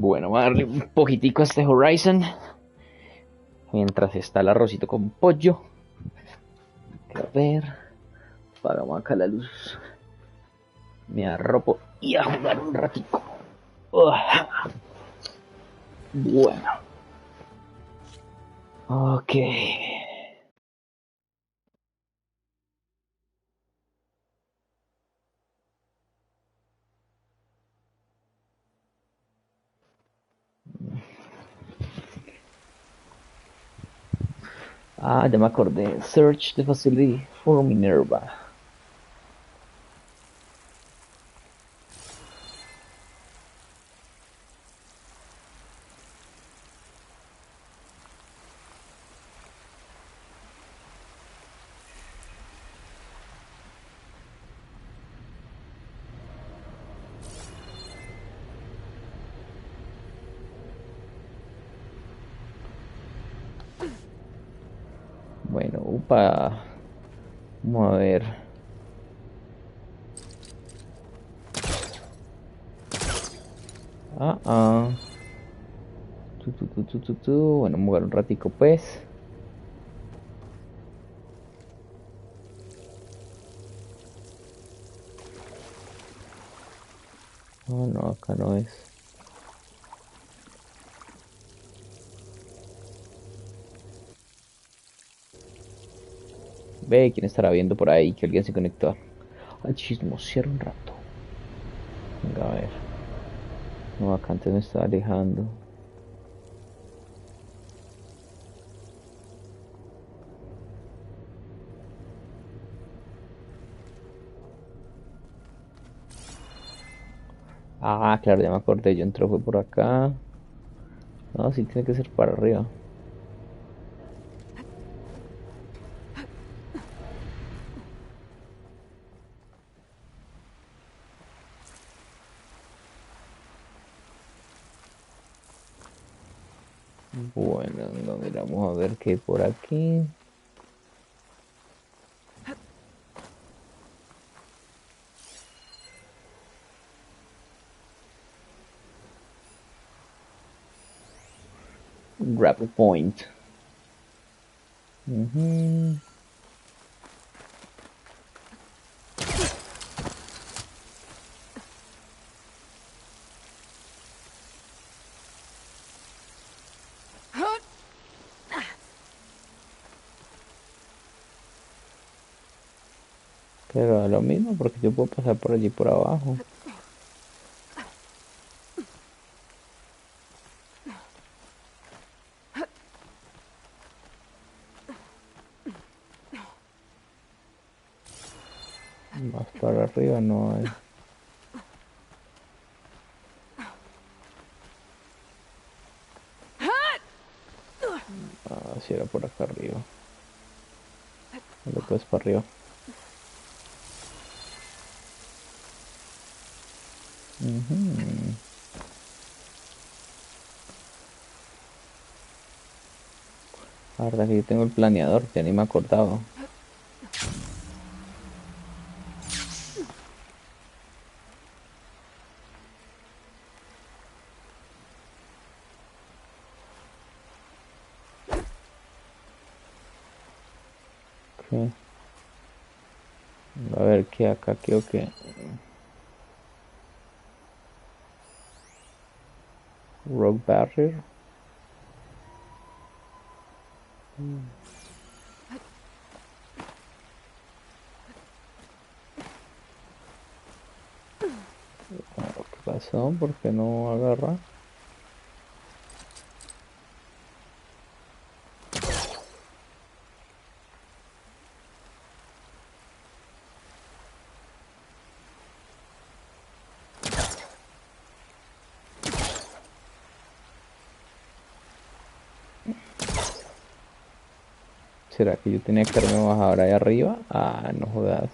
Bueno, voy a darle un poquitico a este Horizon. Mientras está el arrocito con pollo. A ver. Apagamos acá la luz. Me arropo y a jugar un ratico. Bueno. Ok. Ah, ya me acordé. Search the facility for Minerva. Bueno, upa. Vamos a ver. Ah, ah. Bueno, vamos a jugar un ratico pues. Oh, no, acá no es. Ve, ¿quién estará viendo por ahí? Que alguien se conectó. Al chismosear un rato. Venga, a ver. No, acá antes me estaba alejando. Ah, claro, ya me acordé. Yo entré fue por acá. No, sí tiene que ser para arriba. Bueno, no, mira, vamos a ver qué hay por aquí. Grapple point. Ujú. Pero lo mismo porque yo puedo pasar por allí por abajo. Más para arriba no hay. Ah, si era por acá arriba. Vale, pues para arriba. Ujú. La verdad que yo tengo el planeador, ya ni me acordaba. Ok. A ver qué acá, qué o qué. Rock barrier. Ah, ¿qué pasó? ¿Por qué no agarra? ¿Será que yo tenía que haberme bajado ahí arriba? Ah, no jodas.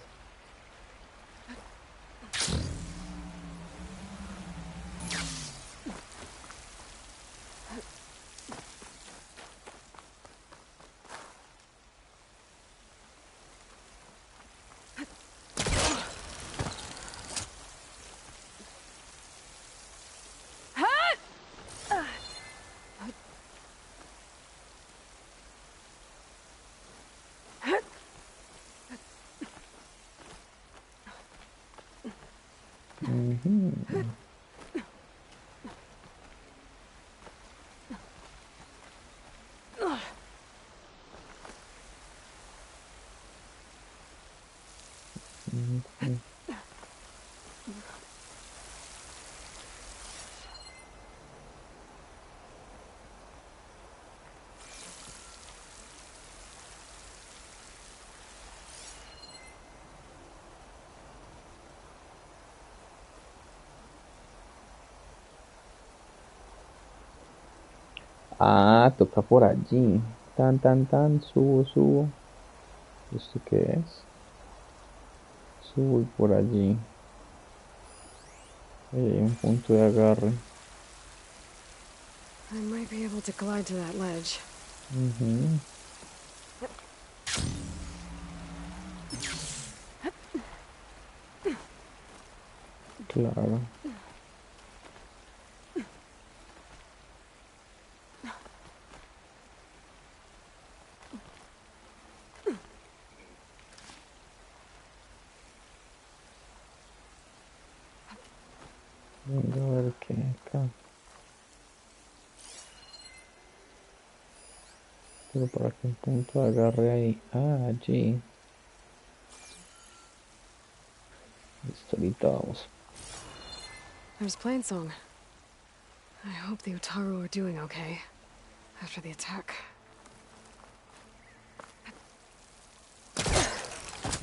Ah, toca por allí. Tan, tan, tan, subo, subo. ¿Esto qué es? Subo y por allí. Ahí hay un punto de agarre. I might be able to glide to that ledge. Claro. Venga, a ver qué hay acá. Pero para qué punto de agarre ahí. Ah, allí. Listo, ahorita vamos. There's Plainsong. I hope the Utaru are doing okay after the attack.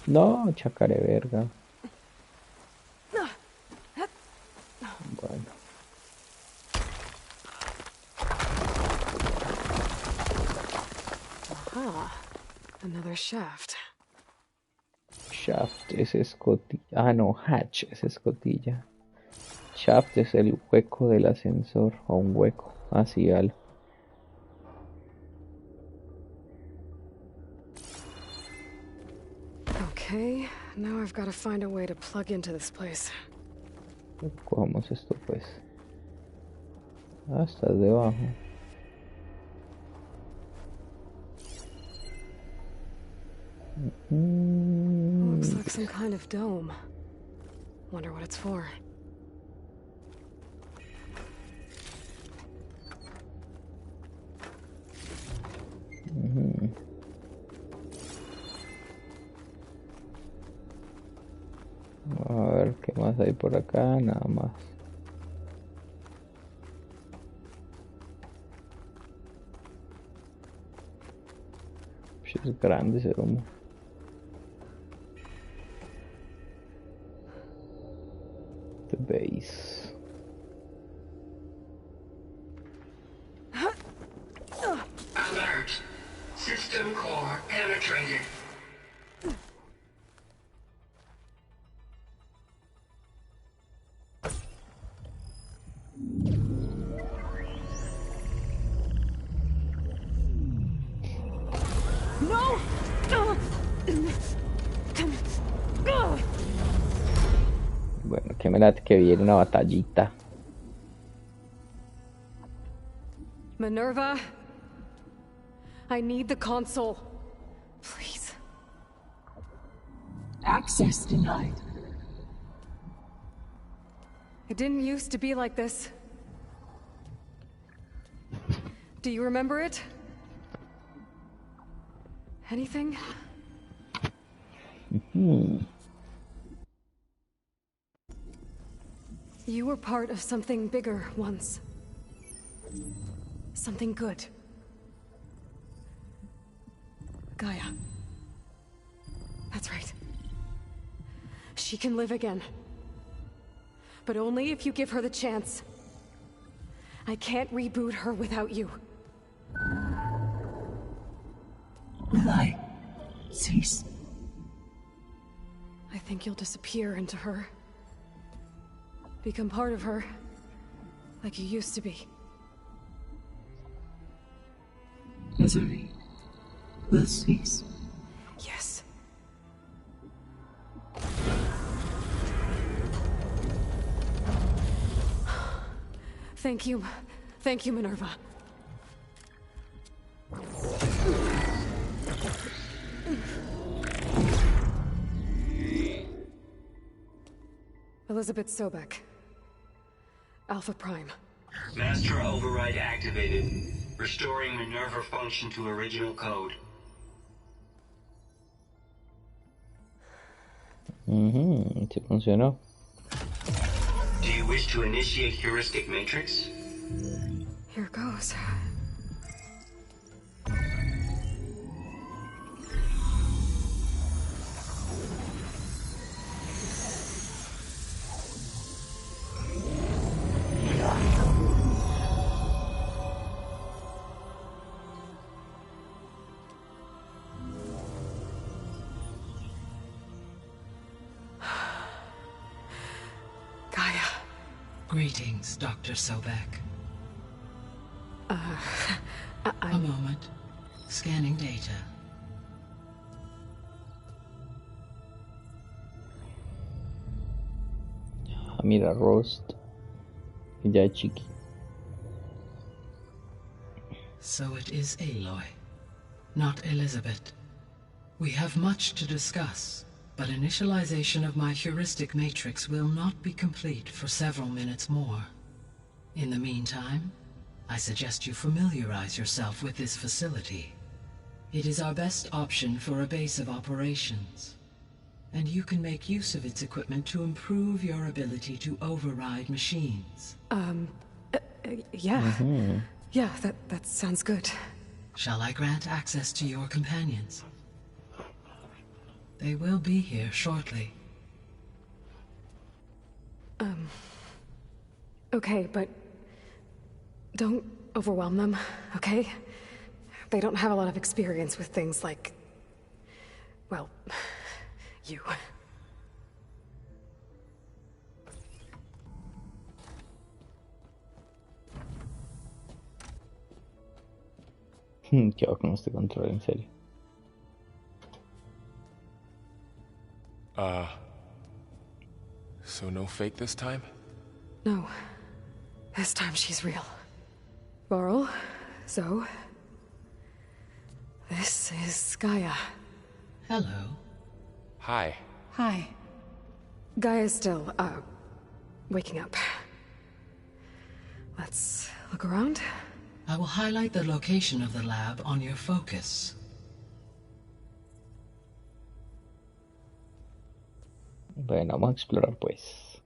No, chacaré verga. Bueno. Aha. Another shaft. Shaft es escotilla. Ah, no, hatch es escotilla. Shaft es el hueco del ascensor. O un hueco. Así al. Okay, now I've got to find a way to plug into this place. Cojamos esto pues. Ah, estás debajo. Looks like some kind of dome. Wonder what it's for. A ver qué más hay por acá, nada más. Es grande ese humo. The base. Alert. System core penetrated. No! Bueno, que me late que viene una batallita. Minerva, I need the console. Please. Access denied. It didn't used to be like this. Do you remember it? Anything? You were part of something bigger once. Something good. Gaia. That's right. She can live again. But only if you give her the chance. I can't reboot her without you. Will I cease? I think you'll disappear into her. Become part of her, like you used to be. Misery will cease. Yes. Thank you. Thank you, Minerva. Elizabeth Sobek. Alpha Prime. Master override activated. Restoring Minerva function to original code. Sí funcionó. Do you wish to initiate heuristic matrix? Here goes. Gaia. Greetings, Dr. Sobek. A moment. Scanning data. Mira, Rost. Ya chiqui. So it is Aloy, not Elizabeth. We have much to discuss, but initialization of my heuristic matrix will not be complete for several minutes more. In the meantime, I suggest you familiarize yourself with this facility. It is our best option for a base of operations, and you can make use of its equipment to improve your ability to override machines. Yeah. Yeah, that sounds good. Shall I grant access to your companions? They will be here shortly. Okay, but don't overwhelm them, okay? They don't have a lot of experience with things like, well, you. ¿Qué va con este control, en serio? So no fake this time? No. This time she's real. Varl, Zoe. This is Gaia. Hello. Hi. Hi. Gaia's still, waking up. Let's look around. I will highlight the location of the lab on your focus. Bueno, vamos a explorar pues.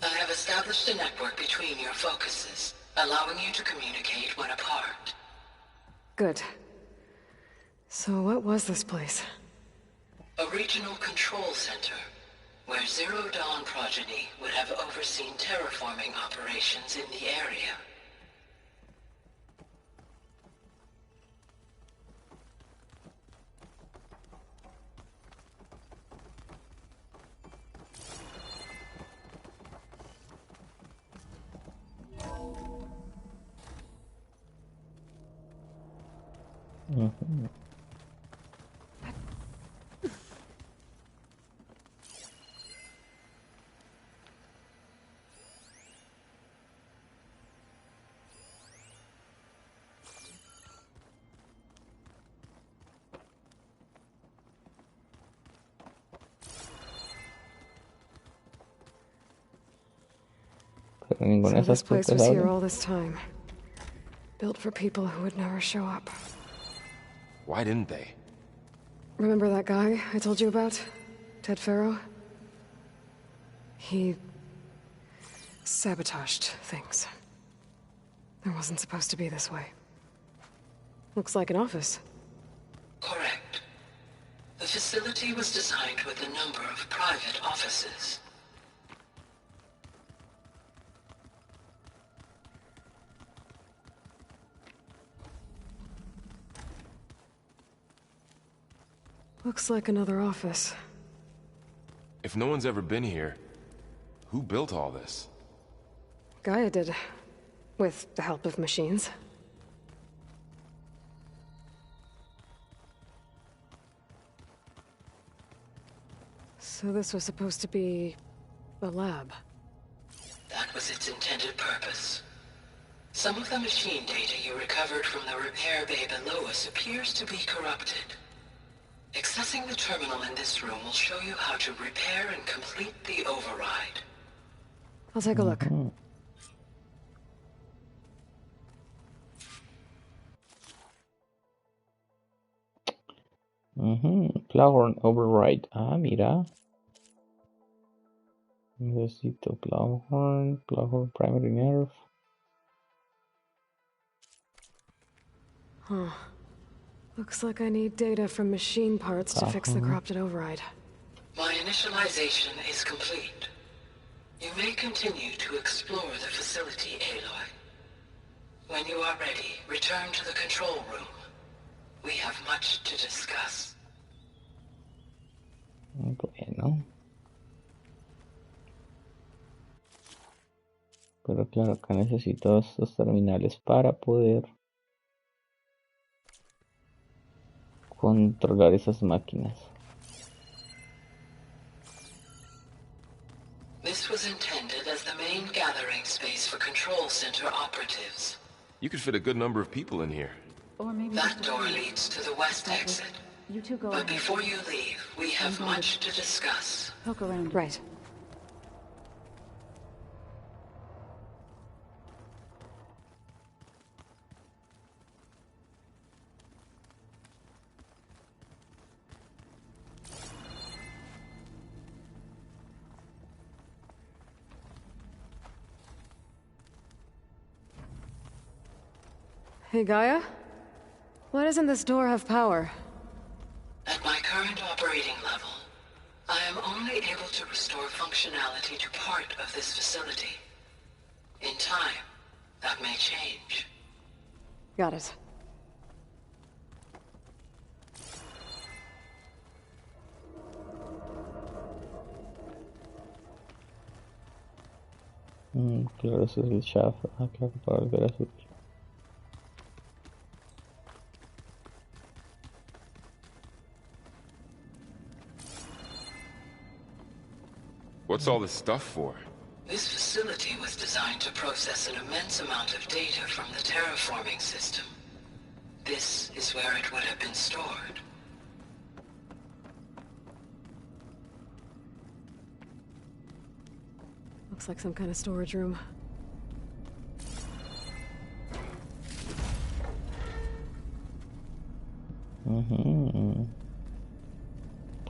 I have established a network between your focuses, allowing you to communicate when apart. Good. So what was this place? A regional control center, where Zero Dawn progeny would have overseen terraforming operations in the area. Pero ninguna de So this esas place puertas was here abren. all this time. Built for people who would never show up. Why didn't they? Remember that guy I told you about? Ted Farrow? He sabotaged things. It wasn't supposed to be this way. Looks like an office. Correct. The facility was designed with a number of private offices. Looks like another office. If no one's ever been here, who built all this? Gaia did. With the help of machines. So this was supposed to be a lab. That was its intended purpose. Some of the machine data you recovered from the repair bay below us appears to be corrupted. Accessing the terminal in this room will show you how to repair and complete the override. I'll take a look. Plowhorn Override. Ah, mira. Necesito Plowhorn Primary Nerve. Huh. Looks like I need data from machine parts to fix the corrupted override. My initialization is complete. You may continue to explore the facility, Aloy. When you are ready, return to the control room. We have much to discuss. Bueno. Pero claro, acá necesito estos terminales para poder controlar esas máquinas. This was intended as the main gathering space for control center operatives. You could fit a good number of people in here. Or maybe That door leads to the west exit. you two go But ahead. before you leave, we have much to discuss. Poke around. Right. Hey, Gaia? Why doesn't this door have power? At my current operating level, I am only able to restore functionality to part of this facility. In time, that may change. Got it. Claro, ese es el shaft. Ah, claro, para volver a subir. What's all this stuff for? This facility was designed to process an immense amount of data from the terraforming system. This is where it would have been stored. Looks like some kind of storage room.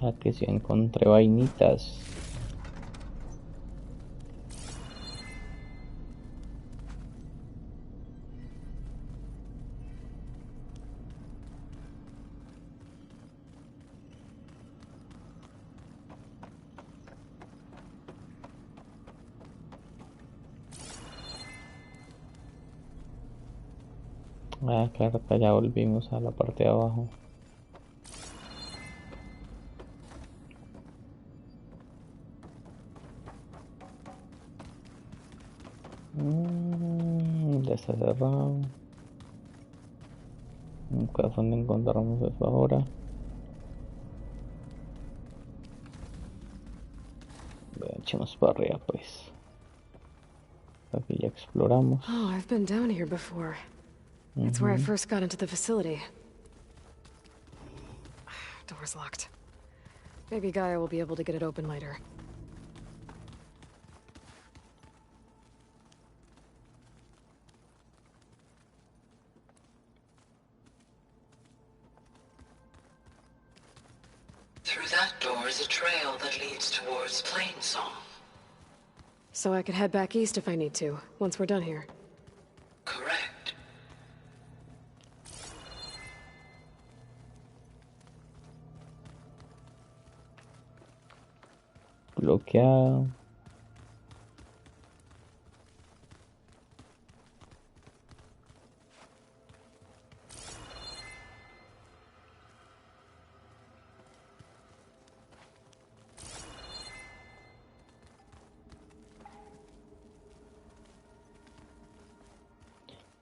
Ah, que si encontré vainitas. Ah, claro, acá ya volvimos a la parte de abajo. Ya está cerrado. Nunca dónde encontramos eso ahora. Bueno, echemos para arriba pues. Aquí ya exploramos. Oh, I've been down here before. It's where I first got into the facility. Door's locked. Maybe Gaia will be able to get it open later. Through that door is a trail that leads towards Plainsong. So I could head back east if I need to, once we're done here. Correct. Bloqueado.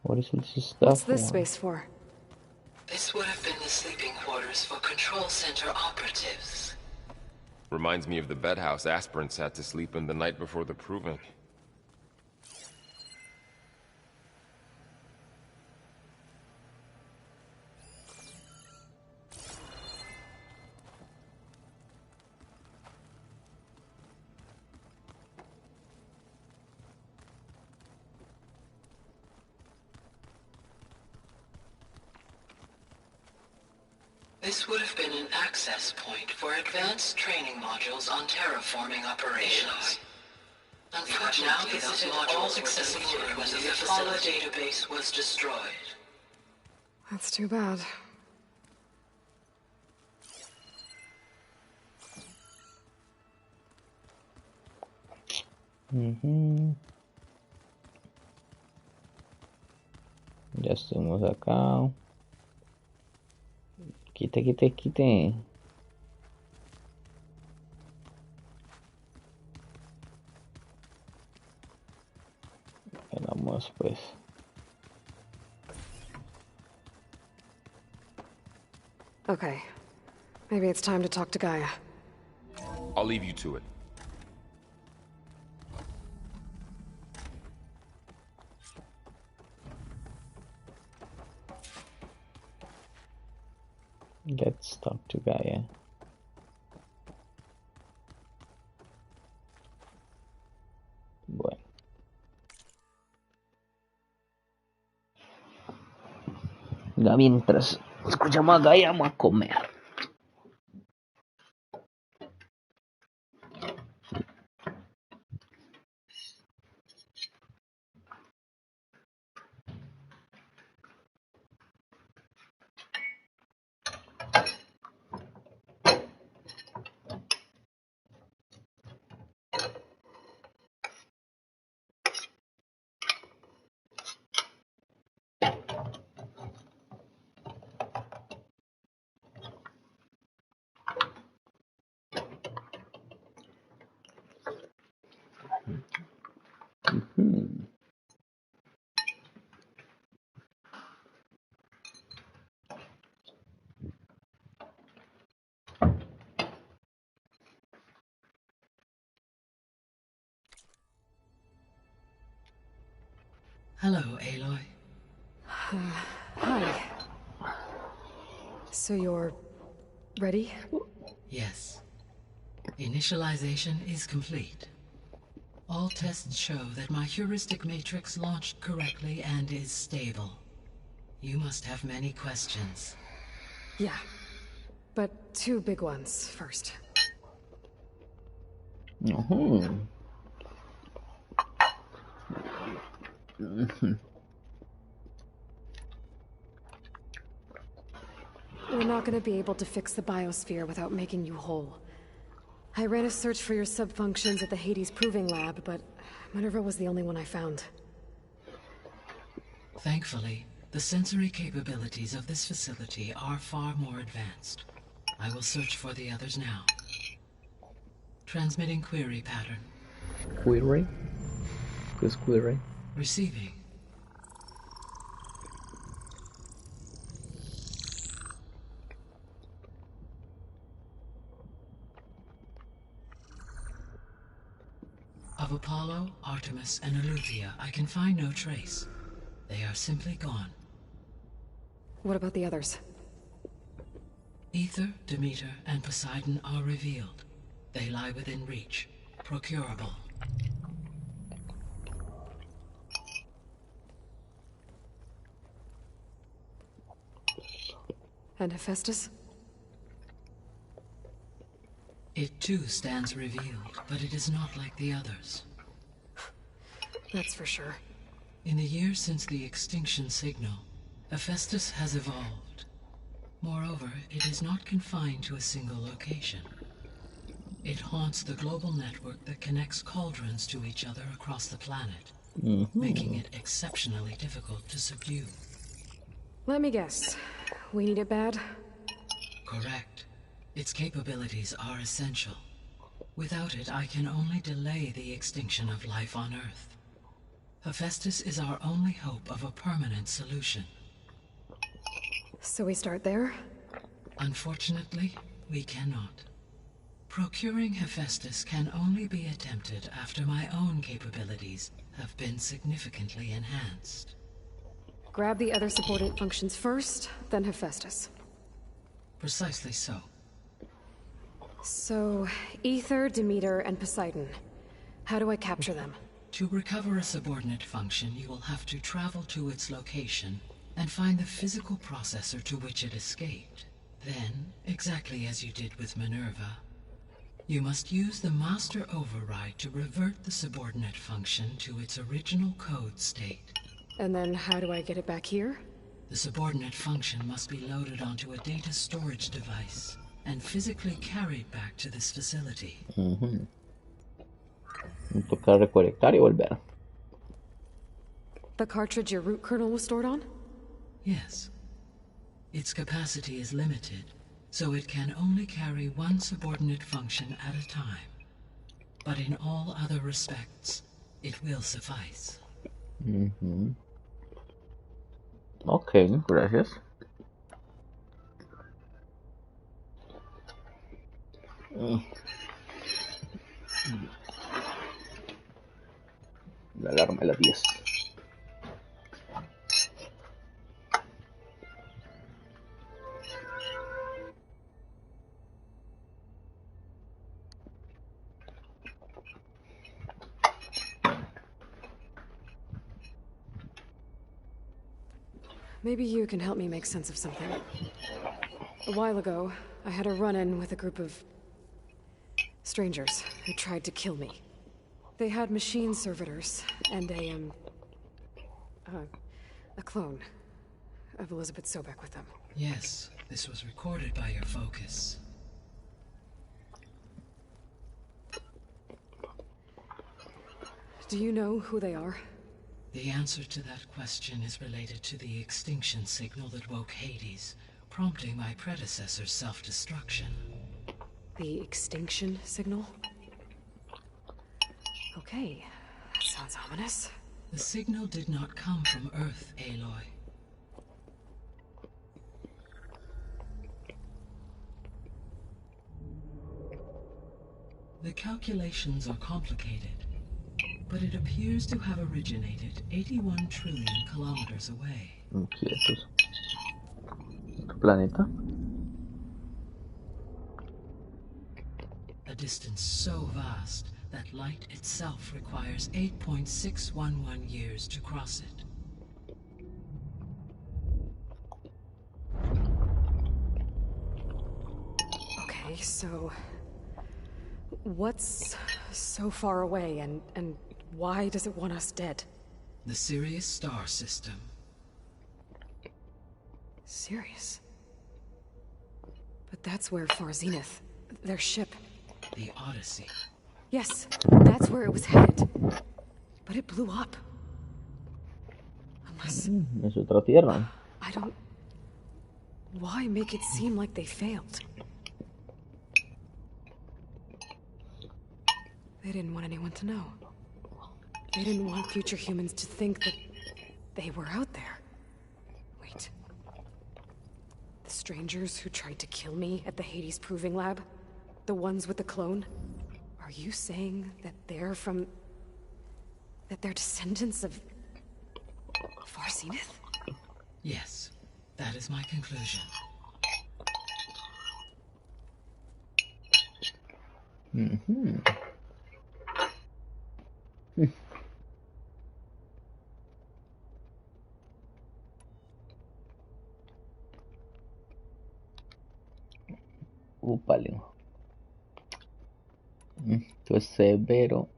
What is all this stuff? What's this space for? This would have been the sleeping quarters for control center operatives. Reminds me of the bedhouse aspirants had to sleep in the night before the proving. This would have been an access point for advanced training modules on terraforming operations. Unfortunately, those modules were deleted when the Apollo database was destroyed. That's too bad. Ya estuvimos acá. Quite, quite, quite. Vamos pues. Okay. Maybe it's time to talk to Gaia. I'll leave you to it. Let's talk to Gaia. Bueno. Ya mientras escuchamos a Gaia, vamos a comer. Hello, Aloy. Hi. So you're... ready? Yes. Initialization is complete. All tests show that my heuristic matrix launched correctly and is stable. You must have many questions. Yeah. But two big ones first. We're not gonna be able to fix the biosphere without making you whole. I ran a search for your subfunctions at the Hades Proving Lab, but Minerva was the only one I found. Thankfully, the sensory capabilities of this facility are far more advanced. I will search for the others now. Transmitting query pattern. Query? Who's query? Receiving. Of Apollo, Artemis, and Eleuthia, I can find no trace. They are simply gone. What about the others? Ether, Demeter, and Poseidon are revealed. They lie within reach. Procurable. And Hephaestus? It too stands revealed, but it is not like the others. That's for sure. In the years since the extinction signal, Hephaestus has evolved. Moreover, it is not confined to a single location. It haunts the global network that connects cauldrons to each other across the planet, making it exceptionally difficult to subdue. Let me guess. We need it bad? Correct. Its capabilities are essential. Without it, I can only delay the extinction of life on Earth. Hephaestus is our only hope of a permanent solution. So we start there? Unfortunately, we cannot. Procuring Hephaestus can only be attempted after my own capabilities have been significantly enhanced. Grab the other subordinate functions first, then Hephaestus. Precisely so. So, Ether, Demeter, and Poseidon. How do I capture them? To recover a subordinate function, you will have to travel to its location and find the physical processor to which it escaped. Then, exactly as you did with Minerva, you must use the master override to revert the subordinate function to its original code state. And then how do I get it back here? The subordinate function must be loaded onto a data storage device and physically carried back to this facility. Toca recolectar y volver. The cartridge your root kernel was stored on? Yes. Its capacity is limited, so it can only carry one subordinate function at a time. But in all other respects, it will suffice. Ok, gracias. La alarma de las 10. Maybe you can help me make sense of something. A while ago, I had a run-in with a group of strangers who tried to kill me. They had machine servitors and a clone of Elizabeth Sobek with them. Yes, this was recorded by your focus. Do you know who they are? The answer to that question is related to the extinction signal that woke Hades, prompting my predecessor's self-destruction. The extinction signal? Okay, that sounds ominous. The signal did not come from Earth, Aloy. The calculations are complicated, but it appears to have originated 81 trillion kilometers away. Quietos. ¿Otro planeta? A distance so vast that light itself requires 8.611 years to cross it. Okay, so what's so far away and why does it want us dead? The Sirius star system. Sirius? But that's where Far Zenith, their ship. The Odyssey. Yes, that's where it was headed. But it blew up. Unless... Es otra tierra. I don't... Why make it seem like they failed? They didn't want anyone to know. They didn't want future humans to think that they were out there. Wait. The strangers who tried to kill me at the Hades Proving Lab? The ones with the clone? Are you saying that they're from... that they're descendants of... Far Zenith? Yes, that is my conclusion. Úpale. Esto es severo.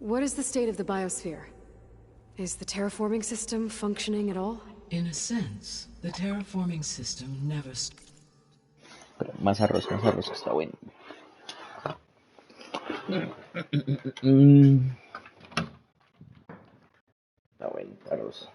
What is the state of the biosphere? Is the terraforming system functioning at all? In a sense, the terraforming system never... Pero más arroz, que está bueno. Está bueno, arroz.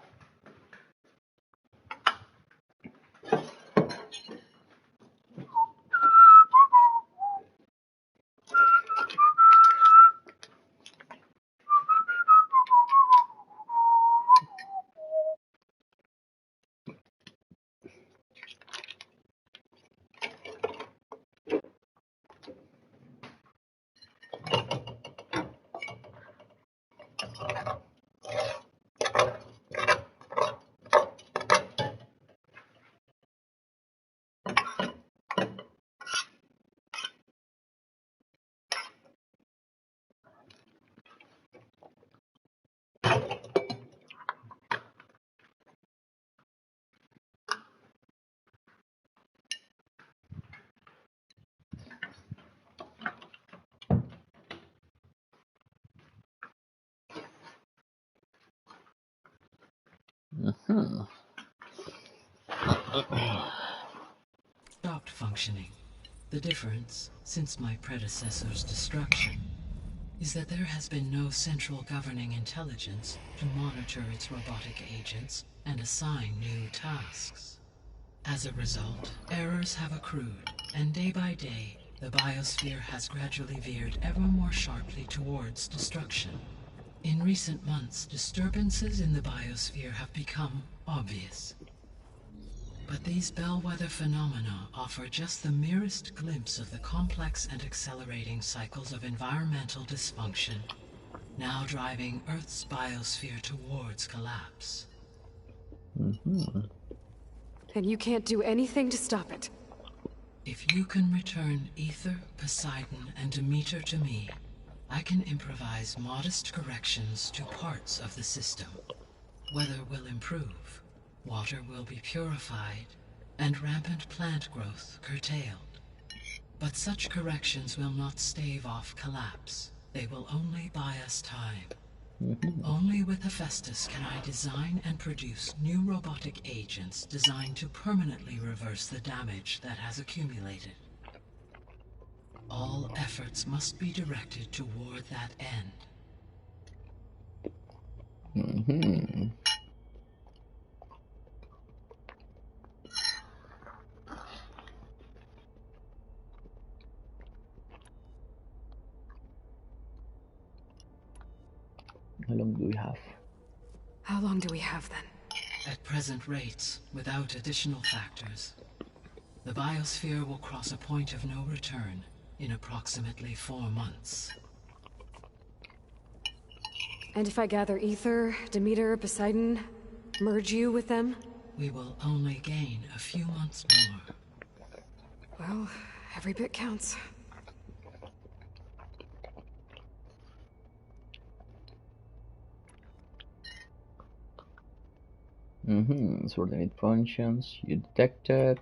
Stopped functioning. The difference, since my predecessor's destruction, is that there has been no central governing intelligence to monitor its robotic agents and assign new tasks. As a result, errors have accrued, and day by day, the biosphere has gradually veered ever more sharply towards destruction. In recent months, disturbances in the biosphere have become obvious. But these bellwether phenomena offer just the merest glimpse of the complex and accelerating cycles of environmental dysfunction, now driving Earth's biosphere towards collapse. And you can't do anything to stop it. If you can return Ether, Poseidon, and Demeter to me, I can improvise modest corrections to parts of the system. Weather will improve, water will be purified, and rampant plant growth curtailed. But such corrections will not stave off collapse. They will only buy us time. Only with Hephaestus can I design and produce new robotic agents designed to permanently reverse the damage that has accumulated. All efforts must be directed toward that end. How long do we have? How long do we have then? At present rates, without additional factors, the biosphere will cross a point of no return in approximately 4 months. And if I gather Ether, Demeter, Poseidon, merge you with them? We will only gain a few months more. Well, every bit counts. Subordinate functions, you detected.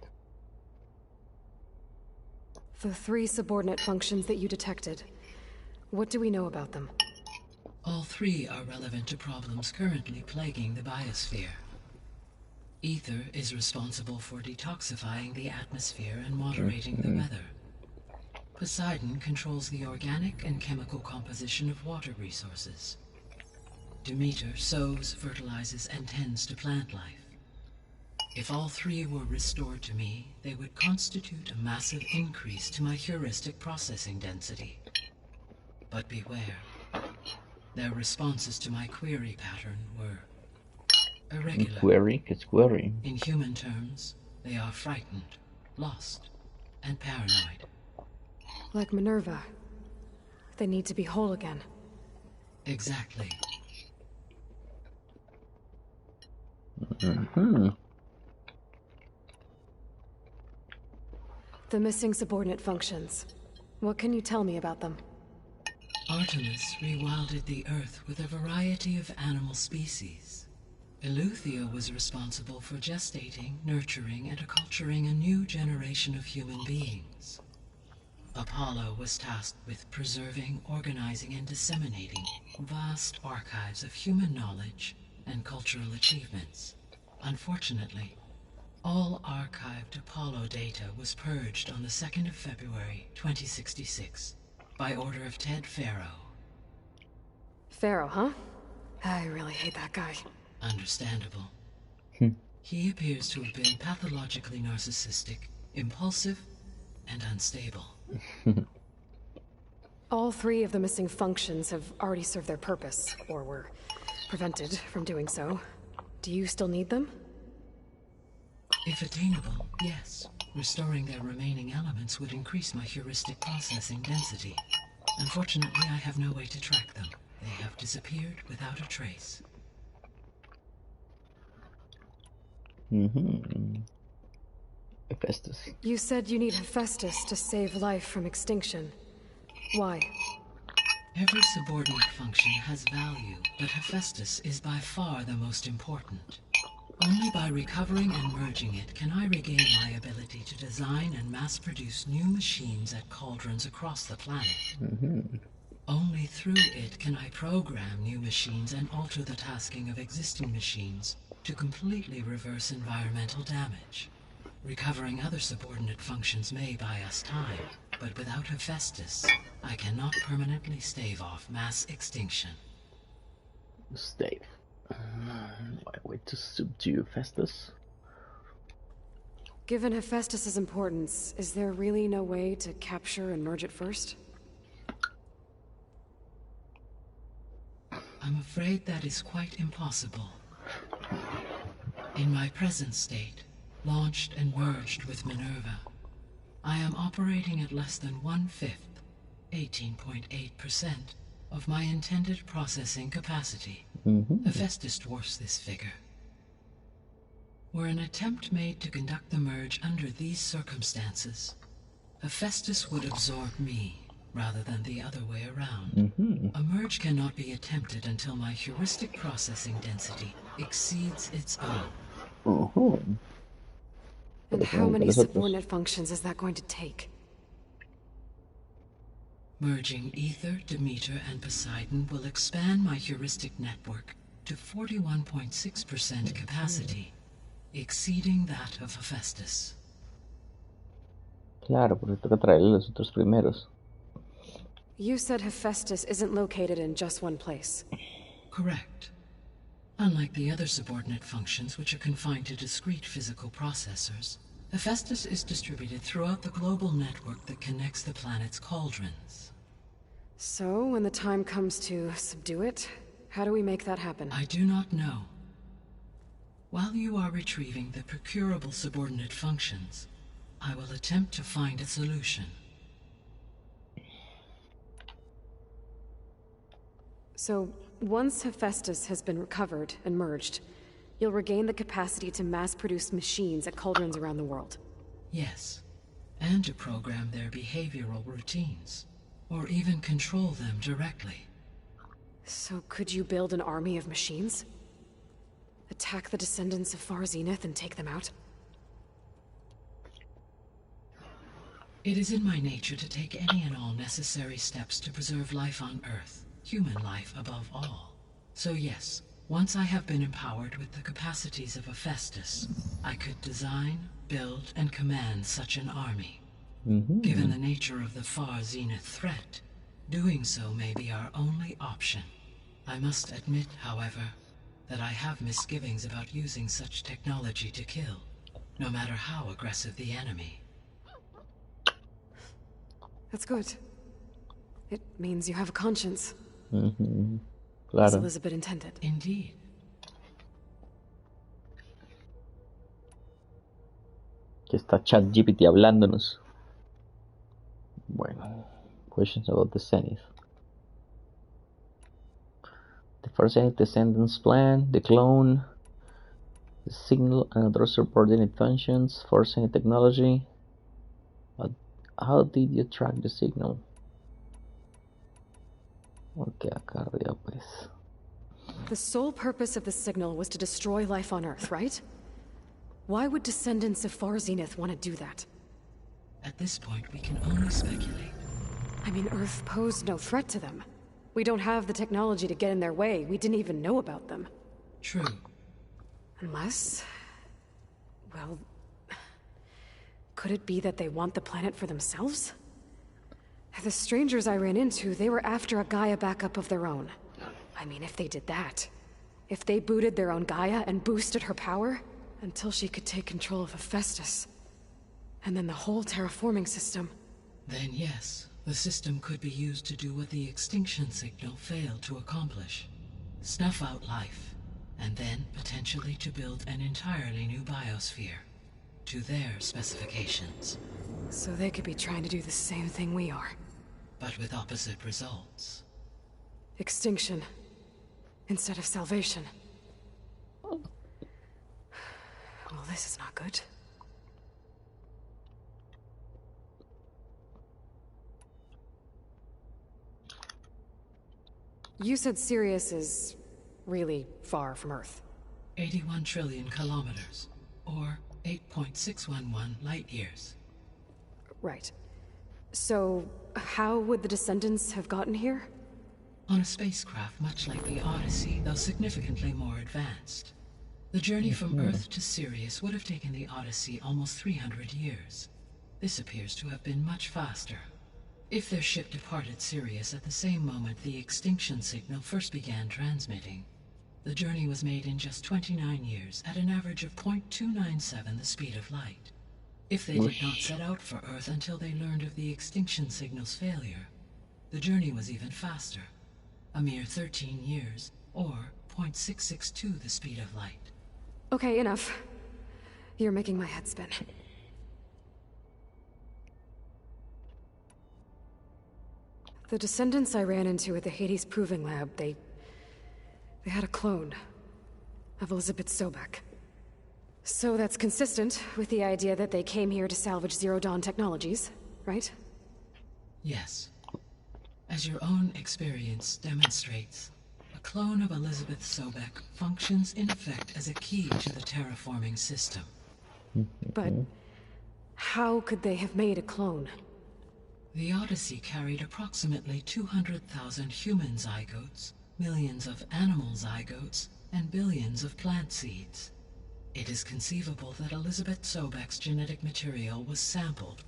The 3 subordinate functions that you detected. What do we know about them? All 3 are relevant to problems currently plaguing the biosphere. Ether is responsible for detoxifying the atmosphere and moderating the weather. Poseidon controls the organic and chemical composition of water resources. Demeter sows, fertilizes, and tends to plant life. If all 3 were restored to me, they would constitute a massive increase to my heuristic processing density. But beware. Their responses to my query pattern were irregular. Query. In human terms, they are frightened, lost, and paranoid. Like Minerva. They need to be whole again. Exactly. The missing subordinate functions. What can you tell me about them? Artemis rewilded the Earth with a variety of animal species. Eleuthia was responsible for gestating, nurturing, and acculturating a new generation of human beings. Apollo was tasked with preserving, organizing, and disseminating vast archives of human knowledge and cultural achievements. Unfortunately, all archived Apollo data was purged on the 2nd of February, 2066, by order of Ted Faro. Pharaoh, huh? I really hate that guy. Understandable. He appears to have been pathologically narcissistic, impulsive, and unstable. All 3 of the missing functions have already served their purpose, or were prevented from doing so. Do you still need them? If attainable, yes. Restoring their remaining elements would increase my heuristic processing density. Unfortunately, I have no way to track them. They have disappeared without a trace. Hephaestus. You said you need Hephaestus to save life from extinction. Why? Every subordinate function has value, but Hephaestus is by far the most important. Only by recovering and merging it can I regain my ability to design and mass-produce new machines at cauldrons across the planet. Only through it can I program new machines and alter the tasking of existing machines to completely reverse environmental damage. Recovering other subordinate functions may buy us time, but without Hephaestus, I cannot permanently stave off mass extinction. Stave. Why wait to subdue Festus? Given Hephaestus's importance, is there really no way to capture and merge it first? I'm afraid that is quite impossible. In my present state, launched and merged with Minerva, I am operating at less than 1/5, 18.8%, of my intended processing capacity. Hephaestus dwarfs this figure. Were an attempt made to conduct the merge under these circumstances, Hephaestus would absorb me, rather than the other way around. A merge cannot be attempted until my heuristic processing density exceeds its own. And how many subordinate functions is that going to take? Merging Ether, Demeter, and Poseidon will expand my heuristic network to 41.6% capacity, exceeding that of Hephaestus. Claro, porque toca traerle los otros primeros. You said Hephaestus isn't located in just one place. Correct. Unlike the other subordinate functions, which are confined to discrete physical processors, Hephaestus is distributed throughout the global network that connects the planet's cauldrons. So, when the time comes to subdue it, how do we make that happen? I do not know. While you are retrieving the procurable subordinate functions, I will attempt to find a solution. So, once Hephaestus has been recovered and merged, you'll regain the capacity to mass-produce machines at cauldrons around the world. Yes, and to program their behavioral routines, or even control them directly. So could you build an army of machines? Attack the descendants of Far Zenith and take them out? It is in my nature to take any and all necessary steps to preserve life on Earth, human life above all. So yes, once I have been empowered with the capacities of Hephaestus, I could design, build, and command such an army. Given the nature of the Far Zenith threat, doing so may be our only option. I must admit, however, that I have misgivings about using such technology to kill, no matter how aggressive the enemy. That's good. It means you have a conscience. As Claro. Elizabeth intended. Indeed. Que está ChatGPT hablándonos. Bueno, questions about the Zenith. The first Zenith Descendants plan, the clone, the signal, and other subordinate functions for Zenith technology. How did you track the signal? Ok, acá arriba pues. The sole purpose of the signal was to destroy life on Earth, right? Why would descendants of Far Zenith want to do that? At this point, we can only speculate. I mean, Earth posed no threat to them. We don't have the technology to get in their way. We didn't even know about them. True. Unless... well... could it be that they want the planet for themselves? The strangers I ran into, they were after a Gaia backup of their own. I mean, if they did that... if they booted their own Gaia and boosted her power... until she could take control of Hephaestus. And then the whole terraforming system. Then yes, the system could be used to do what the extinction signal failed to accomplish. Snuff out life, and then potentially to build an entirely new biosphere, to their specifications. So they could be trying to do the same thing we are. But with opposite results. Extinction. Instead of salvation. Well, this is not good. You said Sirius is really far from Earth. 81 trillion kilometers, or 8.611 light years. Right. So, how would the descendants have gotten here? On a spacecraft much like the Odyssey, though significantly more advanced. The journey from Earth to Sirius would have taken the Odyssey almost 300 years. This appears to have been much faster. If their ship departed Sirius at the same moment the extinction signal first began transmitting, the journey was made in just 29 years at an average of 0.297 the speed of light. If they did not set out for Earth until they learned of the extinction signal's failure, the journey was even faster, a mere 13 years, or 0.662 the speed of light. Okay, enough. You're making my head spin. The descendants I ran into at the Hades Proving Lab, they had a clone of Elizabeth Sobek. So that's consistent with the idea that they came here to salvage Zero Dawn technologies, right? Yes. As your own experience demonstrates, a clone of Elizabeth Sobek functions in effect as a key to the terraforming system. But how could they have made a clone? The Odyssey carried approximately 200,000 human zygotes, millions of animal zygotes, and billions of plant seeds. It is conceivable that Elizabeth Sobek's genetic material was sampled,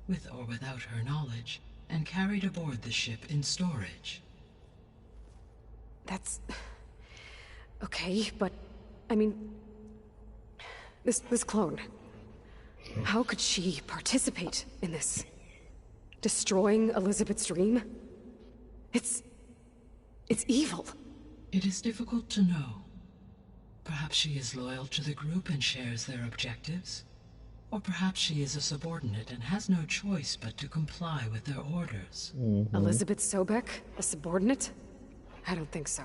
with or without her knowledge, and carried aboard the ship in storage. That's... okay, but... I mean... This clone... how could she participate in this? Destroying Elizabeth's dream? It's evil. It is difficult to know. Perhaps she is loyal to the group and shares their objectives. Or perhaps she is a subordinate and has no choice but to comply with their orders. Elizabeth Sobek? A subordinate? I don't think so.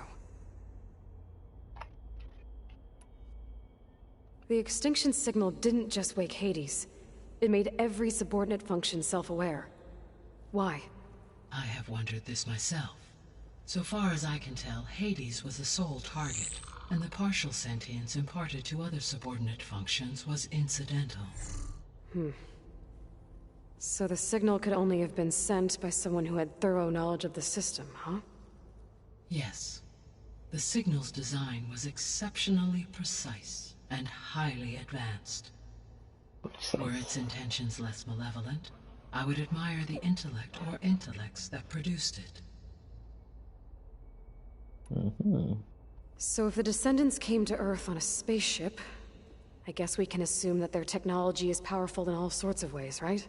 The extinction signal didn't just wake Hades. It made every subordinate function self-aware. Why? I have wondered this myself. So far as I can tell, Hades was the sole target, and the partial sentience imparted to other subordinate functions was incidental. So the signal could only have been sent by someone who had thorough knowledge of the system, huh? Yes. The signal's design was exceptionally precise and highly advanced. Were its intentions less malevolent, I would admire the intellect or intellects that produced it. So if the descendants came to Earth on a spaceship, I guess we can assume that their technology is powerful in all sorts of ways, right?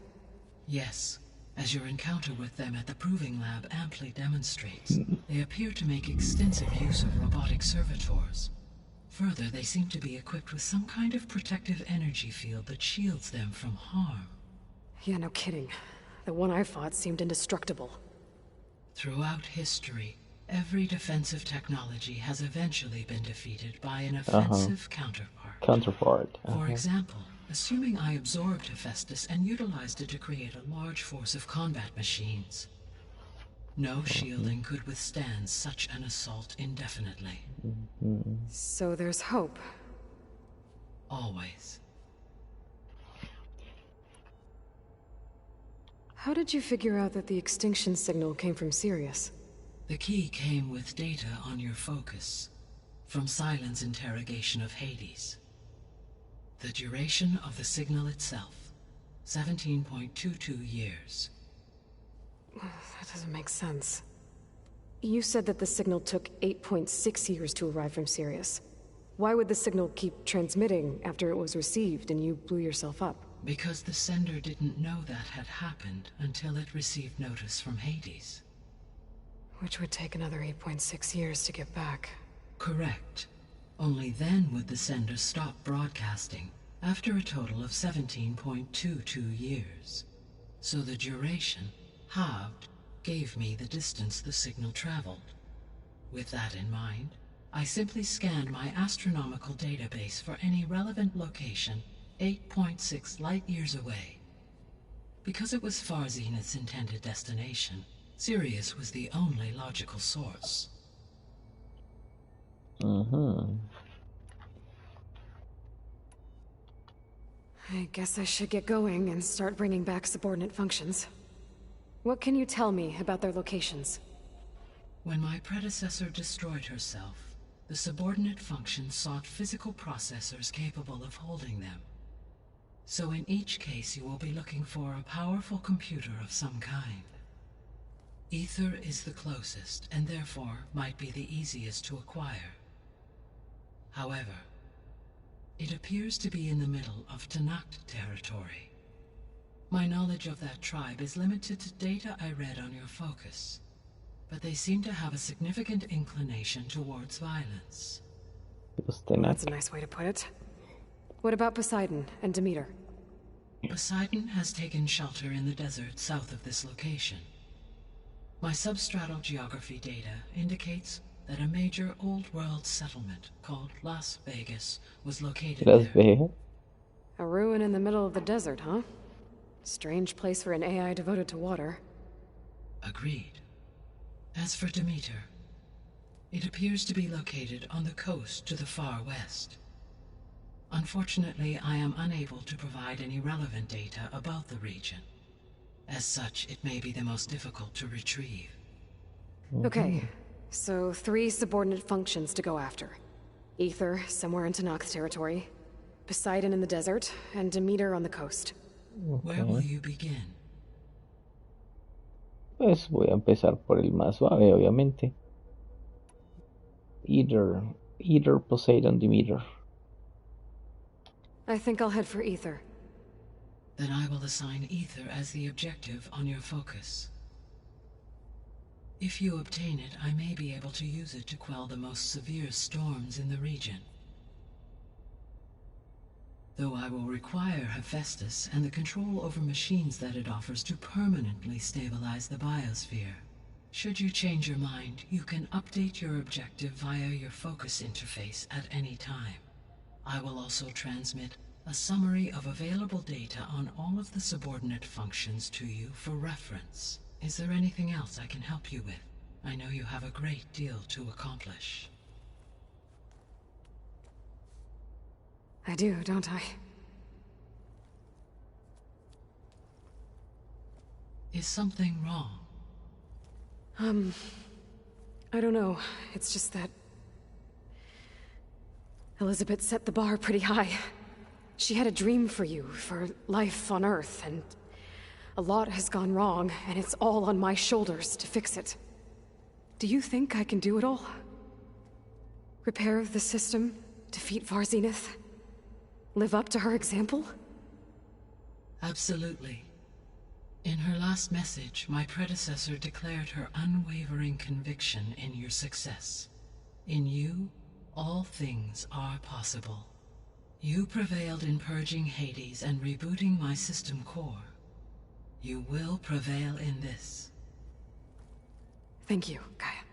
Yes. As your encounter with them at the Proving Lab amply demonstrates, they appear to make extensive use of robotic servitors. Further, they seem to be equipped with some kind of protective energy field that shields them from harm. Yeah, no kidding. The one I fought seemed indestructible. Throughout history, every defensive technology has eventually been defeated by an offensive counterpart. For example, assuming I absorbed Hephaestus and utilized it to create a large force of combat machines. No shielding could withstand such an assault indefinitely. So there's hope. Always. How did you figure out that the extinction signal came from Sirius? The key came with data on your focus, from Silent's interrogation of Hades. The duration of the signal itself, 17.22 years. That doesn't make sense. You said that the signal took 8.6 years to arrive from Sirius. Why would the signal keep transmitting after it was received and you blew yourself up? Because the sender didn't know that had happened until it received notice from Hades. Which would take another 8.6 years to get back. Correct. Only then would the sender stop broadcasting, after a total of 17.22 years. So the duration, halved, gave me the distance the signal traveled. With that in mind, I simply scanned my astronomical database for any relevant location 8.6 light-years away. Because it was far Zenith's intended destination, Sirius was the only logical source. I guess I should get going and start bringing back subordinate functions. What can you tell me about their locations? When my predecessor destroyed herself, the subordinate function sought physical processors capable of holding them. So in each case you will be looking for a powerful computer of some kind. Ether is the closest, and therefore might be the easiest to acquire. However, it appears to be in the middle of Tanakh territory. My knowledge of that tribe is limited to data I read on your focus, but they seem to have a significant inclination towards violence. That's a nice way to put it. What about Poseidon and Demeter? Poseidon has taken shelter in the desert south of this location. My substratal geography data indicates that a major old-world settlement called Las Vegas was located there. A ruin in the middle of the desert, huh? Strange place for an AI devoted to water. Agreed. As for Demeter, it appears to be located on the coast to the far west. Unfortunately, I am unable to provide any relevant data about the region. As such, it may be the most difficult to retrieve. Okay, so 3 subordinate functions to go after. Ether, somewhere in Tanakh territory. Poseidon in the desert, and Demeter on the coast. Where will you begin? Pues voy a empezar por el más suave, obviamente. Either Poseidon, Demeter. I think I'll head for Ether. Then I will assign Ether as the objective on your focus. If you obtain it, I may be able to use it to quell the most severe storms in the region. Though I will require Hephaestus and the control over machines that it offers to permanently stabilize the biosphere. Should you change your mind, you can update your objective via your focus interface at any time. I will also transmit a summary of available data on all of the subordinate functions to you for reference. Is there anything else I can help you with? I know you have a great deal to accomplish. I do, don't I? Is something wrong? I don't know. It's just that Elizabeth set the bar pretty high. She had a dream for you, for life on Earth, and a lot has gone wrong, and it's all on my shoulders to fix it. Do you think I can do it all? Repair the system, defeat Varzenith, live up to her example? Absolutely. In her last message, my predecessor declared her unwavering conviction in your success. In you, all things are possible. You prevailed in purging Hades and rebooting my system core. You will prevail in this. Thank you, Gaia.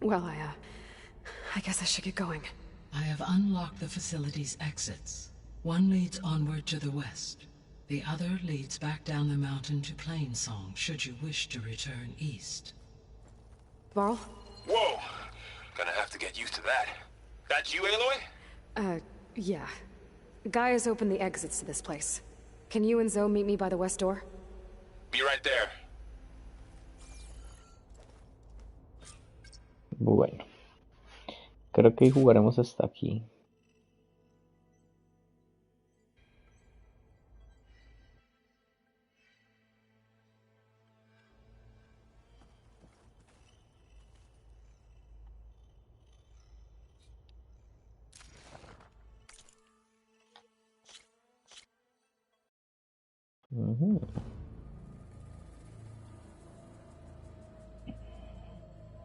Well, I guess I should get going. I have unlocked the facility's exits. One leads onward to the west. The other leads back down the mountain to Plainsong, should you wish to return east. Varl? Whoa! Gonna have to get used to that. That's you, Aloy? Yeah. Gaia's opened the exits to this place. Can you and Zoe meet me by the west door? Be right there. Bueno, creo que jugaremos hasta aquí. Ujú.